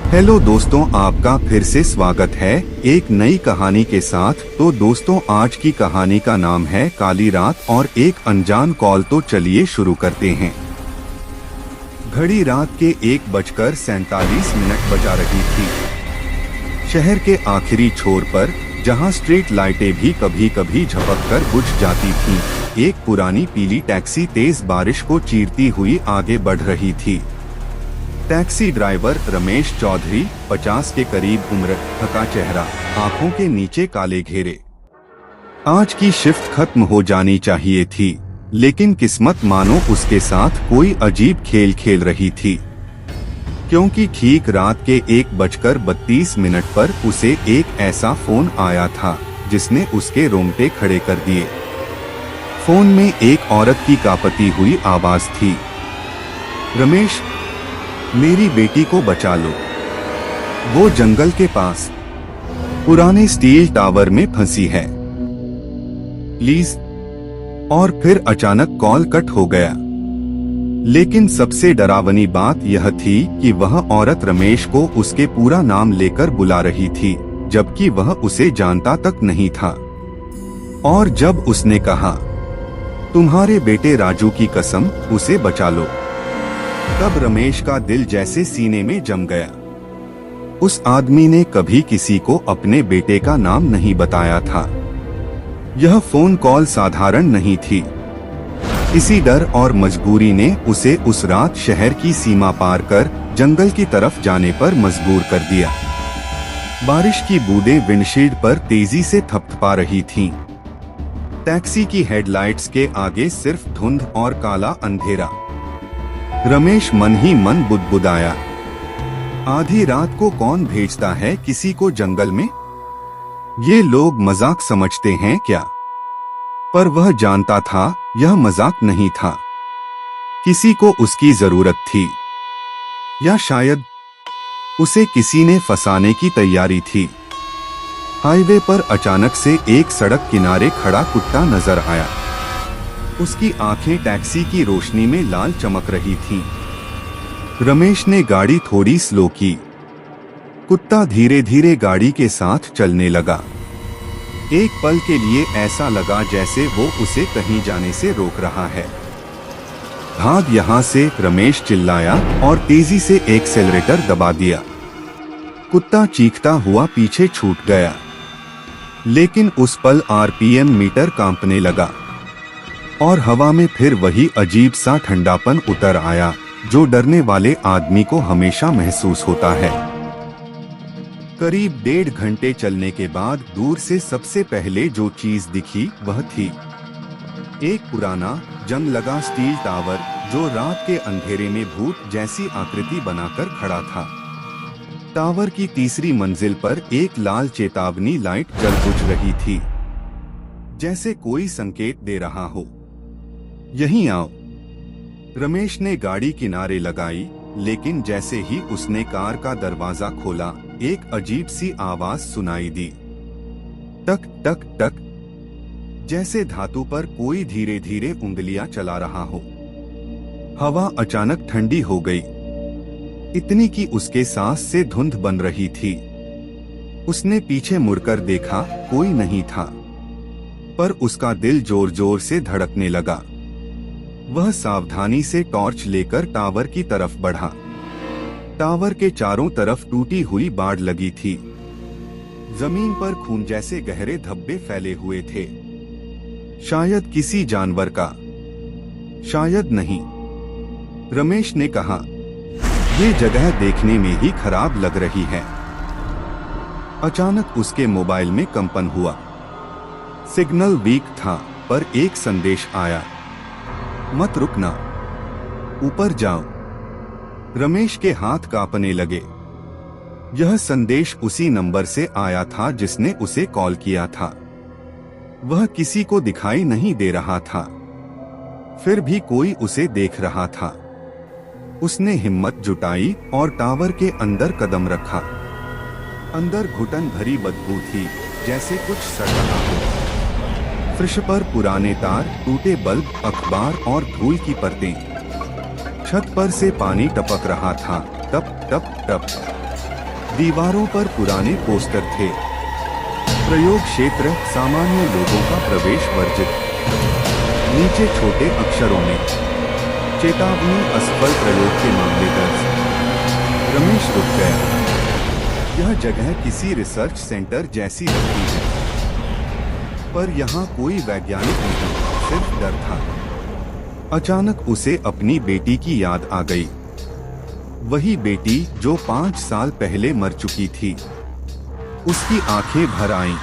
Hello दोस्तों, आपका फिर से स्वागत है एक नई कहानी के साथ। तो दोस्तों, आज की कहानी का नाम है काली रात और एक अनजान कॉल। तो चलिए शुरू करते हैं। घड़ी रात के 1:47 बजा रही थी। शहर के आखिरी छोर पर, जहां स्ट्रीट लाइटें भी कभी कभी झपककर बुझ जाती थीं, एक पुरानी पीली टैक्सी तेज बारिश को चीरती हुई आगे बढ़ रही थी। टैक्सी ड्राइवर रमेश चौधरी, 50 के करीब उम्र, थका चेहरा, आंखों के नीचे काले घेरे। आज की शिफ्ट खत्म हो जानी चाहिए थी, लेकिन किस्मत मानो उसके साथ कोई अजीब खेल खेल रही थी, क्योंकि ठीक रात के 1:32 पर उसे एक ऐसा फोन आया था जिसने उसके रोंगटे खड़े कर दिए। फोन में एक औरत की कांपती हुई आवाज थी। रमेश, मेरी बेटी को बचा लो। वो जंगल के पास पुराने स्टील टावर में फंसी है, प्लीज। और फिर अचानक कॉल कट हो गया। लेकिन सबसे डरावनी बात यह थी कि वह औरत रमेश को उसके पूरा नाम लेकर बुला रही थी, जबकि वह उसे जानता तक नहीं था। और जब उसने कहा, तुम्हारे बेटे राजू की कसम, उसे बचा लो, तब रमेश का दिल जैसे सीने में जम गया। उस आदमी ने कभी किसी को अपने बेटे का नाम नहीं बताया था। यह फोन कॉल साधारण नहीं थी। इसी डर और मजबूरी ने उसे उस रात शहर की सीमा पार कर जंगल की तरफ जाने पर मजबूर कर दिया। बारिश की बूंदें विंडशील्ड पर तेजी से थपथपा रही थीं। टैक्सी की हेडलाइट्स के आगे सिर्फ धुंध और काला अंधेरा। रमेश मन ही मन बुदबुदाया, आधी रात को कौन भेजता है किसी को जंगल में? ये लोग मजाक समझते हैं क्या? पर वह जानता था यह मजाक नहीं था। किसी को उसकी जरूरत थी, या शायद उसे किसी ने फंसाने की तैयारी थी। हाईवे पर अचानक से एक सड़क किनारे खड़ा कुत्ता नजर आया। उसकी आंखें टैक्सी की रोशनी में लाल चमक रही थीं। रमेश ने गाड़ी थोड़ी स्लो की। कुत्ता धीरे धीरे गाड़ी के साथ चलने लगा। एक पल के लिए ऐसा लगा जैसे वो उसे कहीं जाने से रोक रहा है। भाग यहाँ से, रमेश चिल्लाया और तेजी से एक्सेलरेटर दबा दिया। कुत्ता चीखता हुआ पीछे छूट गया, लेकिन उस पल आरपीएम मीटर कांपने लगा और हवा में फिर वही अजीब सा ठंडापन उतर आया जो डरने वाले आदमी को हमेशा महसूस होता है। करीब 1.5 घंटे चलने के बाद दूर से सबसे पहले जो चीज दिखी वह थी एक पुराना जंग लगा स्टील टावर, जो रात के अंधेरे में भूत जैसी आकृति बनाकर खड़ा था। टावर की तीसरी मंजिल पर एक लाल चेतावनी लाइट जल बुझ रही थी, जैसे कोई संकेत दे रहा हो, यहीं आओ। रमेश ने गाड़ी किनारे लगाई, लेकिन जैसे ही उसने कार का दरवाजा खोला, एक अजीब सी आवाज सुनाई दी, टक टक टक, जैसे धातु पर कोई धीरे धीरे उंगलियां चला रहा हो। हवा अचानक ठंडी हो गई, इतनी कि उसके सांस से धुंध बन रही थी। उसने पीछे मुड़कर देखा, कोई नहीं था, पर उसका दिल जोर जोर से धड़कने लगा। वह सावधानी से टॉर्च लेकर टावर की तरफ बढ़ा। टावर के चारों तरफ टूटी हुई बाड़ लगी थी। जमीन पर खून जैसे गहरे धब्बे फैले हुए थे, शायद किसी जानवर का, शायद नहीं। रमेश ने कहा, ये जगह देखने में ही खराब लग रही है। अचानक उसके मोबाइल में कंपन हुआ। सिग्नल वीक था, पर एक संदेश आया, मत रुकना, ऊपर जाओ। रमेश के हाथ कांपने लगे। यह संदेश उसी नंबर से आया था जिसने उसे कॉल किया था। वह किसी को दिखाई नहीं दे रहा था, फिर भी कोई उसे देख रहा था। उसने हिम्मत जुटाई और टावर के अंदर कदम रखा। अंदर घुटन भरी बदबू थी, जैसे कुछ सड़ रहा हो। फर्श पर पुराने तार, टूटे बल्ब, अखबार और धूल की परतें। छत पर से पानी टपक रहा था, टप टप टप। दीवारों पर पुराने पोस्टर थे। प्रयोग क्षेत्र सामान्य लोगों का प्रवेश वर्जित। नीचे छोटे अक्षरों में चेतावनी, असफल प्रयोग के मामले दर्ज। रमेश रुक गया। यह जगह किसी रिसर्च सेंटर जैसी लगती है, पर यहाँ कोई वैज्ञानिक नहीं, सिर्फ डर था। अचानक उसे अपनी बेटी की याद आ गई। वही बेटी जो 5 साल पहले मर चुकी थी। उसकी आंखें भर आईं।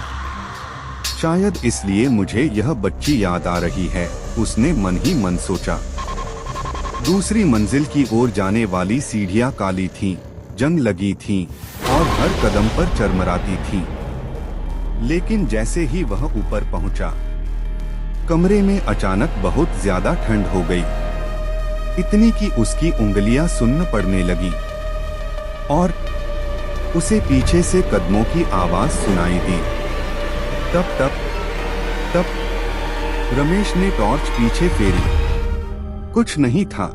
शायद इसलिए मुझे यह बच्ची याद आ रही है, उसने मन ही मन सोचा। दूसरी मंजिल की ओर जाने वाली सीढ़ियां काली थीं, जंग लगी थीं और हर कदम पर चरमराती थीं। लेकिन जैसे ही वह ऊपर पहुंचा, कमरे में अचानक बहुत ज्यादा ठंड हो गई, इतनी कि उसकी उंगलियां सुन्न पड़ने लगी और उसे पीछे से कदमों की आवाज सुनाई दी। तप तप तप। रमेश ने टॉर्च पीछे फेरी। कुछ नहीं था।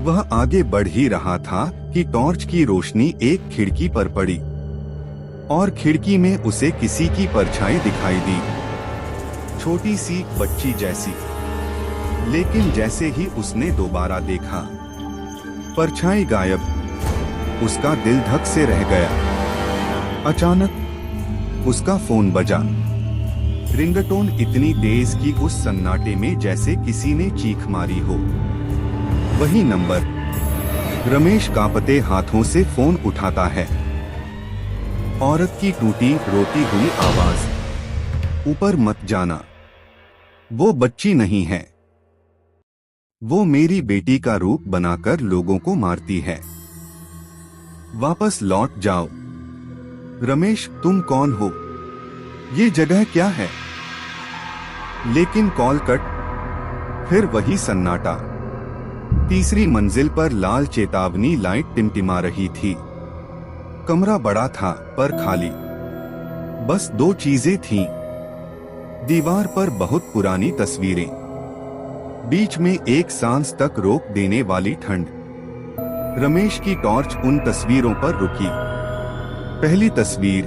वह आगे बढ़ ही रहा था कि टॉर्च की रोशनी एक खिड़की पर पड़ी और खिड़की में उसे किसी की परछाई दिखाई दी, छोटी सी बच्ची जैसी। लेकिन जैसे ही उसने दोबारा देखा, परछाई गायब। उसका दिल धक से रह गया। अचानक उसका फोन बजा। रिंगटोन इतनी तेज कि उस सन्नाटे में जैसे किसी ने चीख मारी हो। वही नंबर। रमेश कांपते हाथों से फोन उठाता है। औरत की टूटी रोती हुई आवाज, ऊपर मत जाना, वो बच्ची नहीं है, वो मेरी बेटी का रूप बनाकर लोगों को मारती है, वापस लौट जाओ। रमेश, तुम कौन हो? ये जगह क्या है? लेकिन कॉल कट। फिर वही सन्नाटा। तीसरी मंजिल पर लाल चेतावनी लाइट टिमटिमा रही थी। कमरा बड़ा था पर खाली। बस 2 चीजें थीं। दीवार पर बहुत पुरानी तस्वीरें, बीच में एक सांस तक रोक देने वाली ठंड। रमेश की टॉर्च उन तस्वीरों पर रुकी। पहली तस्वीर,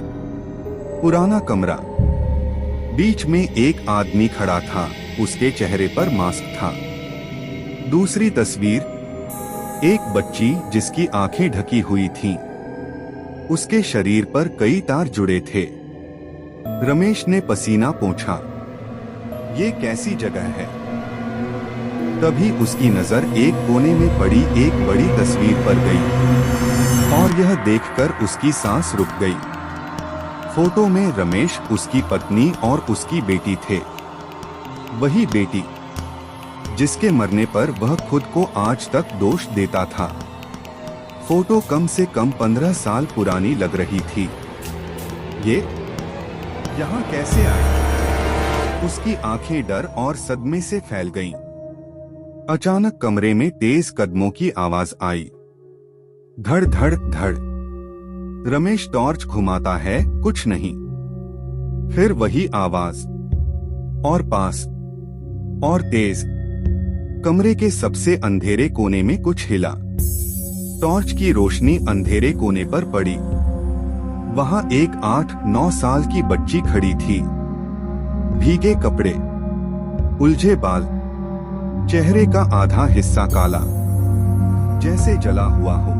पुराना कमरा, बीच में एक आदमी खड़ा था, उसके चेहरे पर मास्क था। दूसरी तस्वीर, एक बच्ची जिसकी आंखें ढकी हुई थीं। उसके शरीर पर कई तार जुड़े थे। रमेश ने पसीना पोंछा। ये कैसी जगह है? तभी उसकी नजर एक कोने में पड़ी एक बड़ी तस्वीर पर गई और यह देखकर उसकी सांस रुक गई। फोटो में रमेश, उसकी पत्नी और उसकी बेटी थे। वही बेटी जिसके मरने पर वह खुद को आज तक दोष देता था। फोटो कम से कम 15 साल पुरानी लग रही थी। ये यहाँ कैसे आई? उसकी आंखें डर और सदमे से फैल गईं। अचानक कमरे में तेज कदमों की आवाज आई। धड़ धड़ धड़। रमेश टॉर्च घुमाता है, कुछ नहीं। फिर वही आवाज, और पास और तेज। कमरे के सबसे अंधेरे कोने में कुछ हिला। टॉर्च की रोशनी अंधेरे कोने पर पड़ी। वहां एक 8-9 साल की बच्ची खड़ी थी। भीगे कपड़े, उलझे बाल, चेहरे का आधा हिस्सा काला, जैसे जला हुआ हो।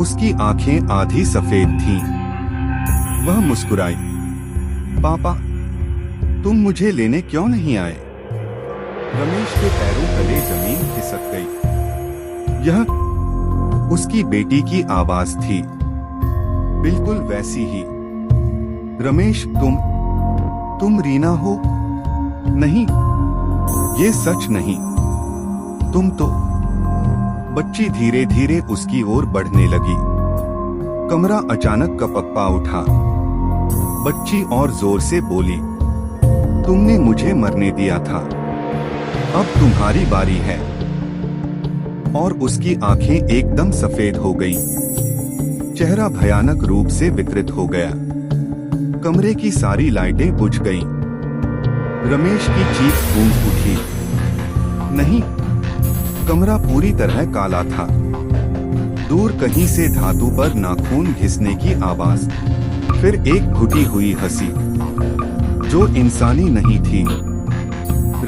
उसकी आंखें आधी सफेद थीं। वह मुस्कुराई। पापा, तुम मुझे लेने क्यों नहीं आए? रमेश के पैरों तले जमीन खिसक गई। यह उसकी बेटी की आवाज थी, बिल्कुल वैसी ही। रमेश, तुम रीना हो? नहीं, ये सच नहीं। तुम तो। बच्ची धीरे धीरे उसकी ओर बढ़ने लगी। कमरा अचानक कपकपा उठा। बच्ची और जोर से बोली, तुमने मुझे मरने दिया था, अब तुम्हारी बारी है। और उसकी आंखें एकदम सफेद हो गईं। चेहरा भयानक रूप से विकृत हो गया। कमरे की सारी लाइटें बुझ गईं। रमेश की चीख गूंज उठी। नहीं, कमरा पूरी तरह काला था। दूर कहीं से धातु पर नाखून घिसने की आवाज, फिर एक घुटी हुई हंसी जो इंसानी नहीं थी।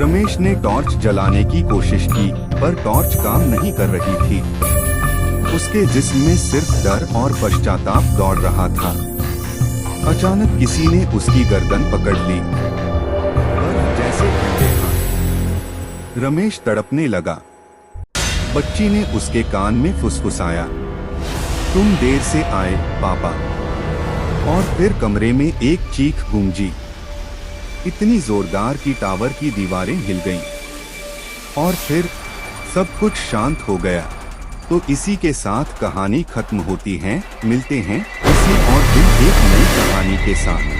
रमेश ने टॉर्च जलाने की कोशिश की, पर टॉर्च काम नहीं कर रही थी। उसके जिस्म में सिर्फ डर और पश्चाताप दौड़ रहा था। अचानक किसी ने उसकी गर्दन पकड़ ली, बर्फ जैसे ठंडे हाथ। रमेश तड़पने लगा। बच्ची ने उसके कान में फुसफुसाया, तुम देर से आए पापा। और फिर कमरे में एक चीख गूंजी, इतनी जोरदार कि टावर की दीवारें हिल गईं। और फिर सब कुछ शांत हो गया। तो इसी के साथ कहानी खत्म होती है। मिलते हैं इसी और दिन एक नई कहानी के साथ।